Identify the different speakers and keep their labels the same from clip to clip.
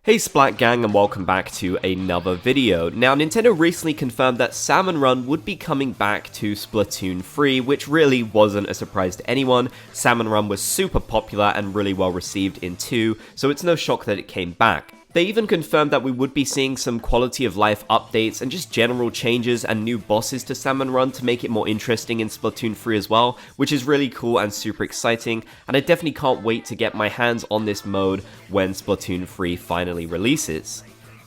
Speaker 1: Hey Splat Gang, and welcome back to another video. Now, Nintendo recently confirmed that Salmon Run would be coming back to Splatoon 3, which really wasn't a surprise to anyone. Salmon Run was super popular and really well received in 2, so it's no shock that it came back. They even confirmed that we would be seeing some quality of life updates and just general changes and new bosses to Salmon Run to make it more interesting in Splatoon 3 as well, which is really cool and super exciting, and I definitely can't wait to get my hands on this mode when Splatoon 3 finally releases.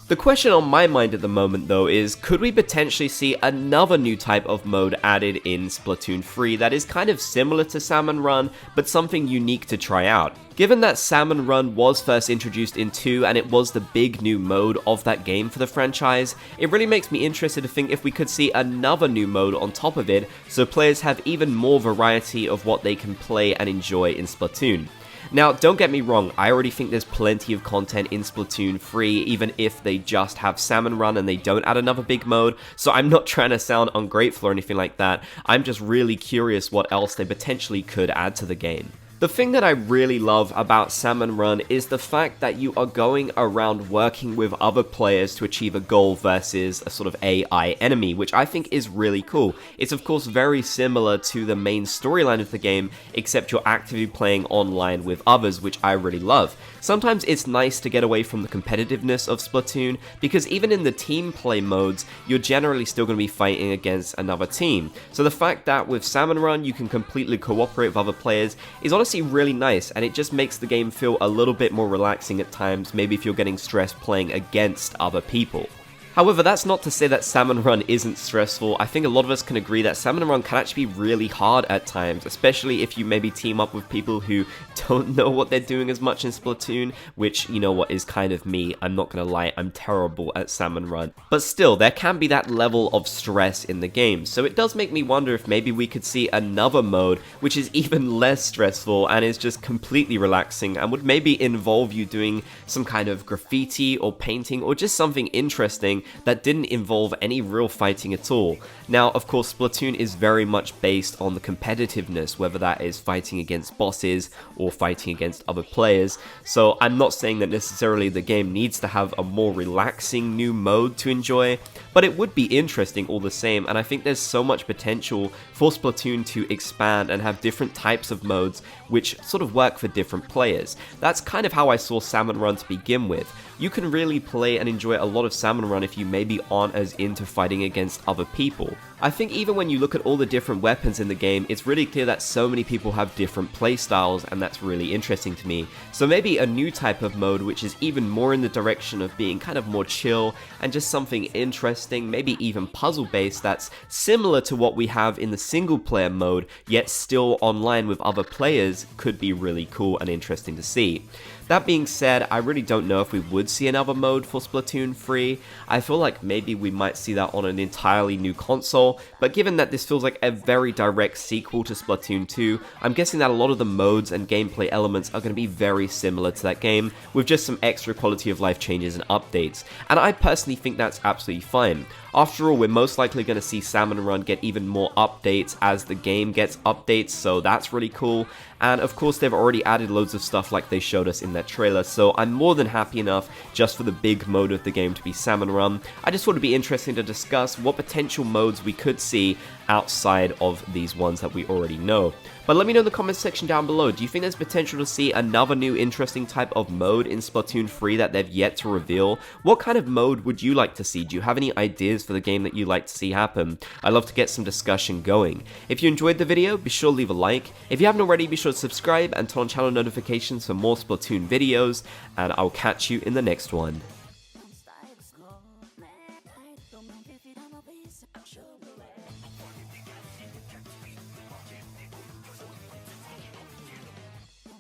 Speaker 1: The question on my mind at the moment though is, could we potentially see another new type of mode added in Splatoon 3 that is kind of similar to Salmon Run, but something unique to try out? Given that Salmon Run was first introduced in 2 and it was the big new mode of that game for the franchise, it really makes me interested to think if we could see another new mode on top of it, so players have even more variety of what they can play and enjoy in Splatoon. Now, don't get me wrong, I already think there's plenty of content in Splatoon 3, even if they just have Salmon Run and they don't add another big mode, so I'm not trying to sound ungrateful or anything like that. I'm just really curious what else they potentially could add to the game. The thing that I really love about Salmon Run is the fact that you are going around working with other players to achieve a goal versus a sort of AI enemy, which I think is really cool. It's of course very similar to the main storyline of the game, except you're actively playing online with others, which I really love. Sometimes it's nice to get away from the competitiveness of Splatoon, because even in the team play modes, you're generally still going to be fighting against another team. So the fact that with Salmon Run you can completely cooperate with other players is honestly really nice, and it just makes the game feel a little bit more relaxing at times, maybe if you're getting stressed playing against other people. However, that's not to say that Salmon Run isn't stressful. I think a lot of us can agree that Salmon Run can actually be really hard at times, especially if you maybe team up with people who don't know what they're doing as much in Splatoon, which, you know what, is kind of me. I'm not gonna lie, I'm terrible at Salmon Run. But still, there can be that level of stress in the game, so it does make me wonder if maybe we could see another mode which is even less stressful and is just completely relaxing and would maybe involve you doing some kind of graffiti or painting or just something interesting that didn't involve any real fighting at all. Now, of course, Splatoon is very much based on the competitiveness, whether that is fighting against bosses or fighting against other players, so I'm not saying that necessarily the game needs to have a more relaxing new mode to enjoy, but it would be interesting all the same, and I think there's so much potential for Splatoon to expand and have different types of modes which sort of work for different players. That's kind of how I saw Salmon Run to begin with. You can really play and enjoy a lot of Salmon Run if you maybe aren't as into fighting against other people. I think even when you look at all the different weapons in the game, it's really clear that so many people have different playstyles, and that's really interesting to me. So maybe a new type of mode which is even more in the direction of being kind of more chill and just something interesting, maybe even puzzle based, that's similar to what we have in the single player mode, yet still online with other players, could be really cool and interesting to see. That being said, I really don't know if we would see another mode for Splatoon 3. I feel like maybe we might see that on an entirely new console, but given that this feels like a very direct sequel to Splatoon 2, I'm guessing that a lot of the modes and gameplay elements are going to be very similar to that game, with just some extra quality of life changes and updates, and I personally think that's absolutely fine. After all, we're most likely going to see Salmon Run get even more updates as the game gets updates, so that's really cool. And of course, they've already added loads of stuff like they showed us in that trailer, so I'm more than happy enough just for the big mode of the game to be Salmon Run. I just thought it'd be interesting to discuss what potential modes we could see outside of these ones that we already know. But let me know in the comments section down below, do you think there's potential to see another new interesting type of mode in Splatoon 3 that they've yet to reveal? What kind of mode would you like to see? Do you have any ideas for the game that you'd like to see happen? I'd love to get some discussion going. If you enjoyed the video, be sure to leave a like. If you haven't already, be sure to subscribe and turn on channel notifications for more Splatoon videos, and I'll catch you in the next one.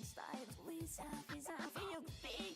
Speaker 2: Style, we feel big.